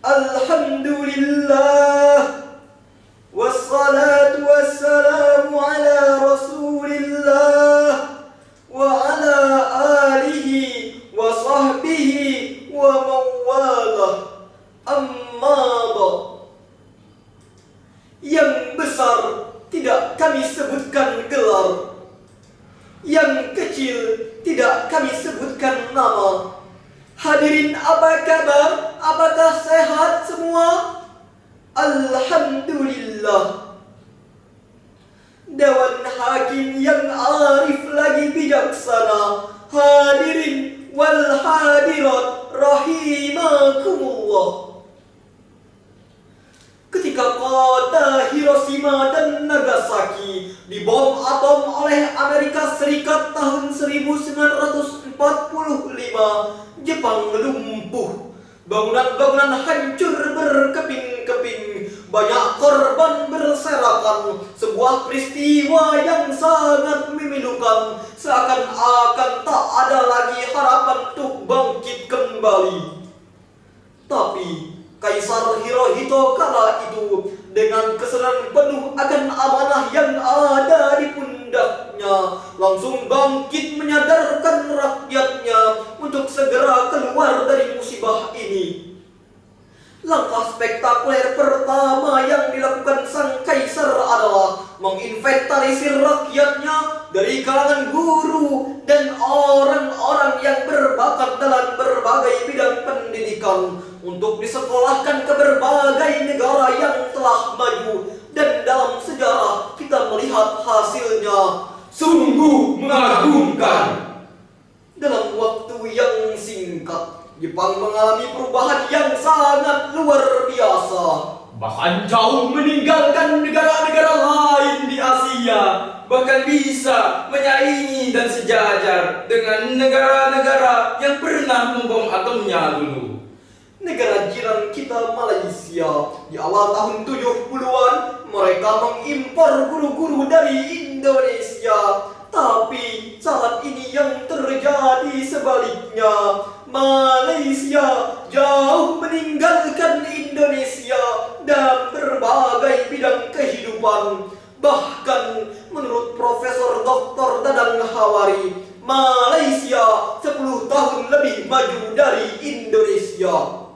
Alhamdulillah, wassalatu wassalamu ala rasulillah wa ala alihi wa sahbihi wa mawalah. Amma ba'd. Yang besar tidak kami sebutkan gelar, yang kecil tidak kami sebutkan nama. Hadirin, apa kabar? Apakah sehat semua? Alhamdulillah. Dewan Hakim yang arif lagi bijaksana, hadirin wal hadirat rahimakumullah. Ketika kota Hiroshima dan Nagasaki dibom atom oleh Amerika Serikat tahun 1945, Jepang lumpuh. Bangunan-bangunan hancur berkeping-keping. Banyak korban berserakan. Sebuah peristiwa yang sangat memilukan. Seakan-akan tak ada lagi harapan untuk bangkit kembali. Tapi Kaisar Hirohito kala itu dengan kesadaran penuh akan amanah yang ada di pundaknya langsung bangkit menyadarkan rakyatnya untuk segera keluar dari musibah ini. Langkah spektakuler pertama yang dilakukan sang kaisar adalah menginventarisir rakyatnya dari kalangan guru dan orang-orang yang berbakat dalam berbagai bidang pendidikan untuk disekolahkan ke berbagai negara yang telah maju. Dan dalam sejarah kita melihat hasilnya sungguh mengagumkan. Dalam waktu yang singkat, Jepang mengalami perubahan yang sangat luar biasa. Bahkan jauh meninggalkan negara-negara lain di Asia. Bahkan bisa menyaingi dan sejajar dengan negara-negara yang pernah membom atomnya dulu. Negara jiran kita Malaysia di awal tahun 70-an mereka mengimpor guru-guru dari Indonesia. Tapi saat ini yang terjadi sebaliknya. Malaysia jauh meninggalkan Indonesia dalam berbagai bidang kehidupan. Bahkan menurut Profesor Dr. Dadang Hawari, Malaysia 10 tahun lebih maju dari Indonesia.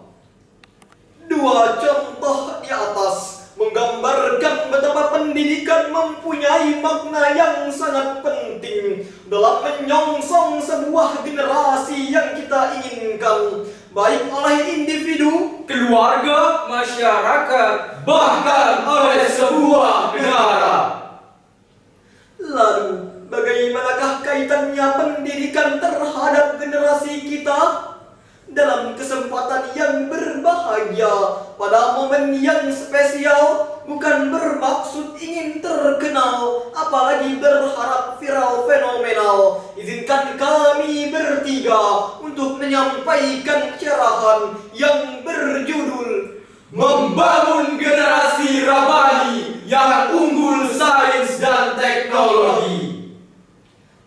Dua contoh di atas menggambarkan betapa pendidikan mempunyai makna yang sangat penting dalam menyongsong sebuah generasi yang kita inginkan, baik oleh individu, keluarga, masyarakat, bahkan oleh sebuah negara. Lalu, bagaimanakah kaitannya pendidikan terhadap generasi kita? Dalam kesempatan yang berbahagia, pada momen yang spesial, bukan bermaksud ingin terkenal, apalagi berharap viral fenomenal. Izinkan kami bertiga untuk menyampaikan cerahan yang berjudul Membangun Generasi Rabani yang Unggul Sains dan Teknologi.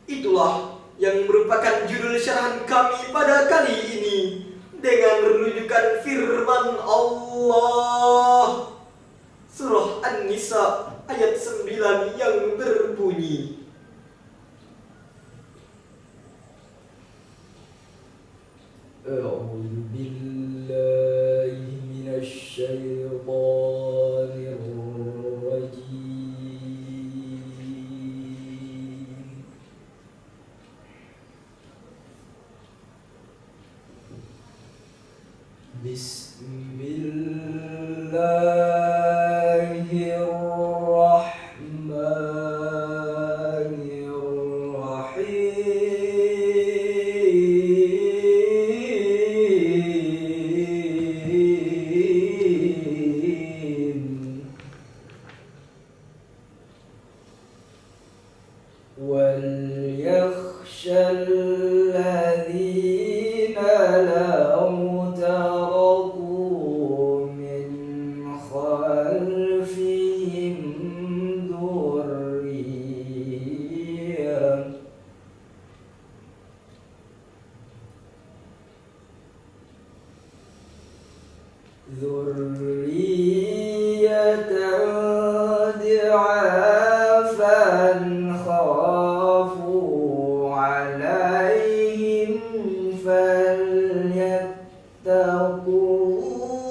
Itulah yang merupakan judul syarahan kami pada kali ini, dengan rujukan firman Allah Surah An-Nisa ayat 9 yang berbunyi, A'udzu billahi minasy syaithanir rajim. وَلْيَخْشَى الَّذِينَ لَوْ تَرَكُوا مِنْ ذرية ضعافا خافوا عليهم فليتقوا الله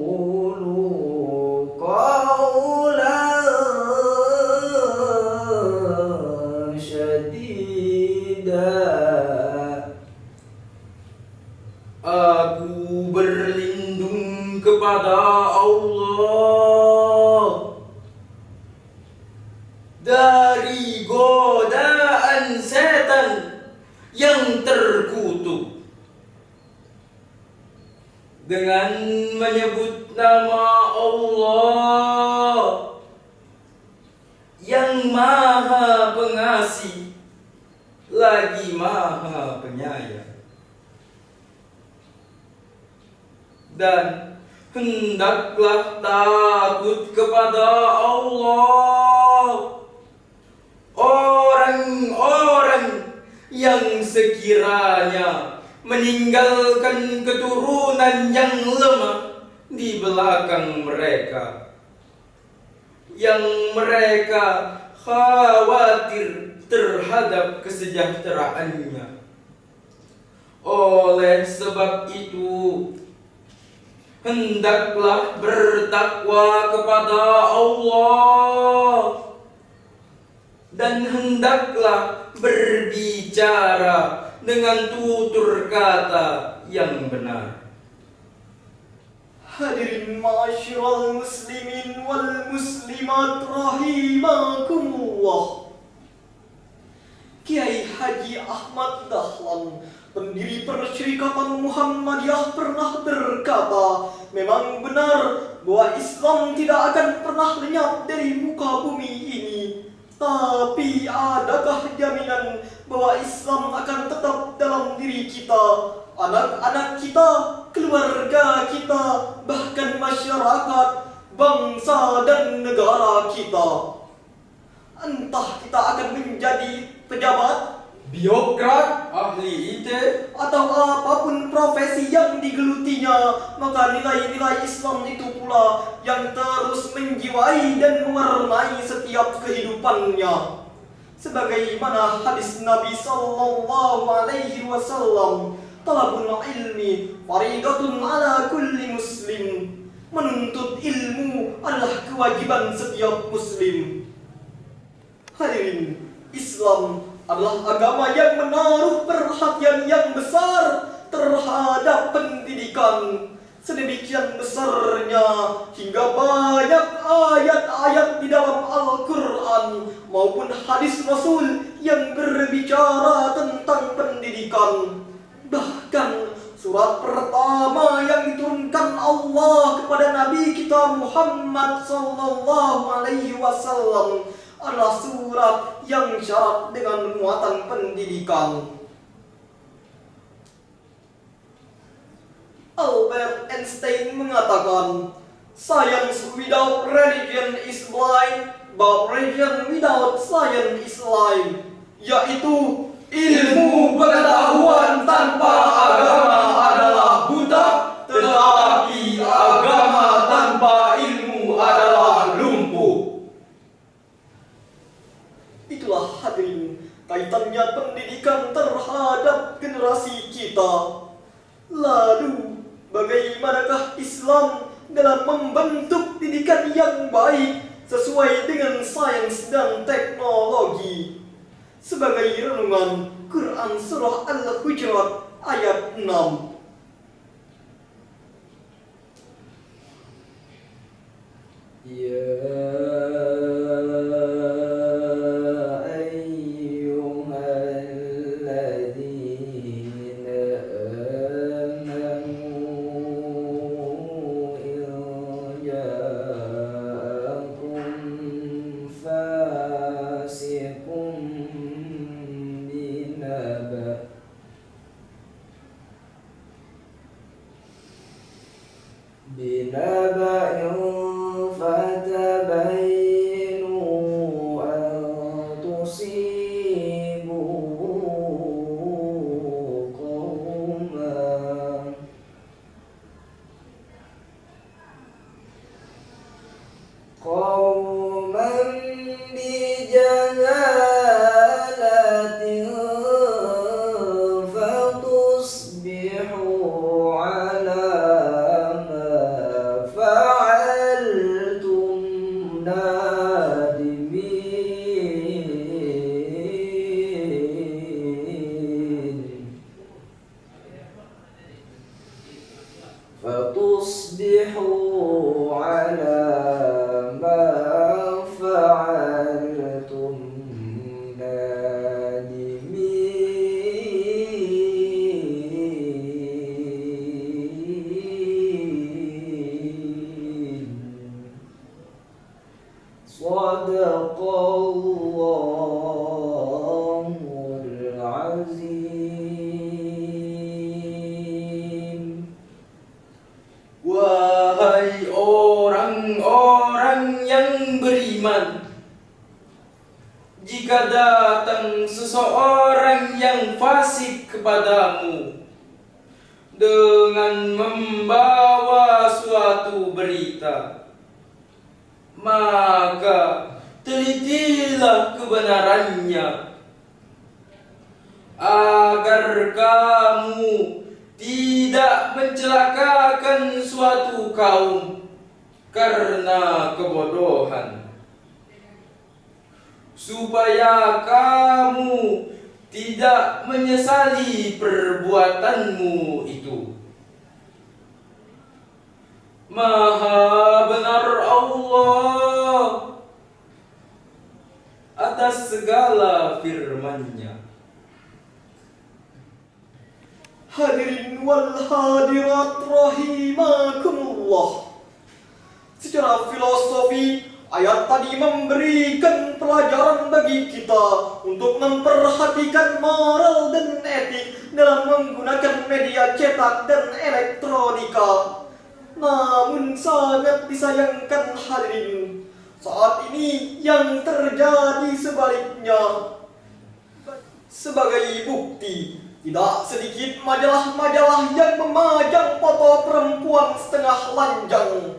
وليقولوا قولا سديدا. Aku berlindung kepada Allah dari godaan setan yang terkutuk. Dengan menyebut nama Allah yang Maha Pengasih lagi Maha Penyayang. Dan hendaklah takut kepada Allah orang-orang yang sekiranya meninggalkan keturunan yang lemah di belakang mereka, yang mereka khawatir terhadap kesejahteraannya. Oleh sebab itu, hendaklah bertakwa kepada Allah dan hendaklah berbicara dengan tutur kata yang benar. Hadirin ma'asyiral muslimin wal muslimat rahimakumullah. Kiai Haji Ahmad Dahlan, pendiri Perserikatan Muhammadiyah, pernah berkata, memang benar bahwa Islam tidak akan pernah lenyap dari muka bumi ini. Tapi adakah jaminan bahwa Islam akan tetap dalam diri kita, anak-anak kita, keluarga kita, bahkan masyarakat, bangsa dan negara kita? Entah kita akan menjadi pejabat, Birokrat, ahli IT, atau apapun profesi yang digelutinya, maka nilai-nilai Islam itu pula yang terus menjiwai dan mewarnai setiap kehidupannya. Sebagaimana hadis Nabi sallallahu alaihi wasallam, talabul ilmi faridatun ala kulli muslim. Menuntut ilmu adalah kewajiban setiap muslim. Hadirin, Islam adalah agama yang menaruh perhatian yang besar terhadap pendidikan. Sedemikian besarnya hingga banyak ayat-ayat di dalam Al-Quran maupun hadis Rasul yang berbicara tentang pendidikan. Bahkan surat pertama yang diturunkan Allah kepada Nabi kita Muhammad sallallahu alaihi wasallam adalah surat yang syarat dengan muatan pendidikan. Albert Einstein mengatakan, science without religion is blind, but religion without science is blind. Yaitu, ilmu pengetahuan tanpa agama adalah buta, tetapi agama tanpa ilmu adalah lumpuh. Itulah hadirin kaitannya pendidikan terhadap generasi kita. Lalu, bagaimanakah Islam dalam membentuk didikan yang baik sesuai dengan sains dan teknologi? Sebagai renungan Quran Surah Al-Hujurat ayat 6. بنبأ فتبينوا أن تصيبوا قوما بجهالة فتصبحوا على ما فعلتم نادمين فتصبحوا على ما فعلتم نادمين صدق الله العظيم. Wahai orang-orang yang beriman, jika datang seseorang yang fasik kepadamu dengan membawa suatu berita, maka telitilah kebenarannya, agar kamu tidak mencelakakan suatu kaum karena kebodohan, supaya kamu tidak menyesali perbuatanmu itu. Maha benar Allah atas segala firman-Nya. Hadirin wal hadirat rahimakumullah. Secara filosofi, ayat tadi memberikan pelajaran bagi kita untuk memperhatikan moral dan etik dalam menggunakan media cetak dan elektronika. Namun sangat disayangkan hadirin, saat ini yang terjadi sebaliknya. Sebagai bukti, tidak sedikit majalah-majalah yang memajang foto perempuan setengah lanjang,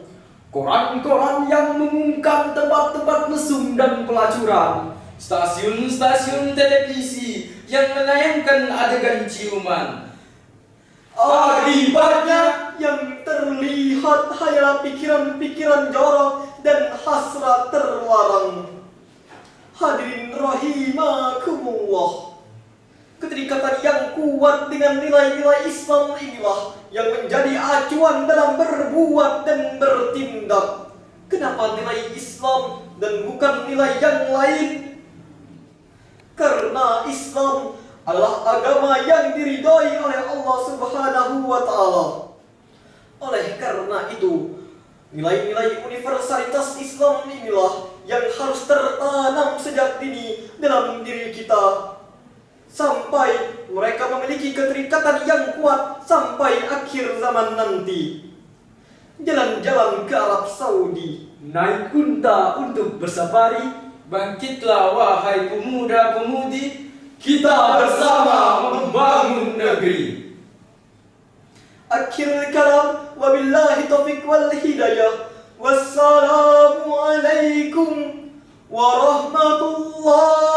koran-koran yang mengungkap tempat-tempat mesum dan pelacuran, Stasiun-stasiun televisi yang menayangkan adegan ciuman. akibatnya yang terlihat hanyalah pikiran-pikiran jorok dan hasrat terlarang. Hadirin rahimakumullah, keterikatan yang kuat dengan nilai-nilai Islam inilah yang menjadi acuan dalam berbuat dan bertindak. Kenapa nilai Islam dan bukan nilai yang lain? Karena Islam adalah agama yang diridhai oleh Allah Subhanahu wa Ta'ala. Oleh karena itu, nilai-nilai universalitas Islam inilah yang harus tertanam sejak dini dalam diri kita, sampai mereka memiliki keterikatan yang kuat sampai akhir zaman nanti. Jalan-jalan ke Arab Saudi, Naik unta untuk bersafari, Bangkitlah wahai pemuda-pemudi, kita bersama membangun negeri. akhir kalam, wabillahi taufiq wal hidayah. Wassalamu alaikum warahmatullahi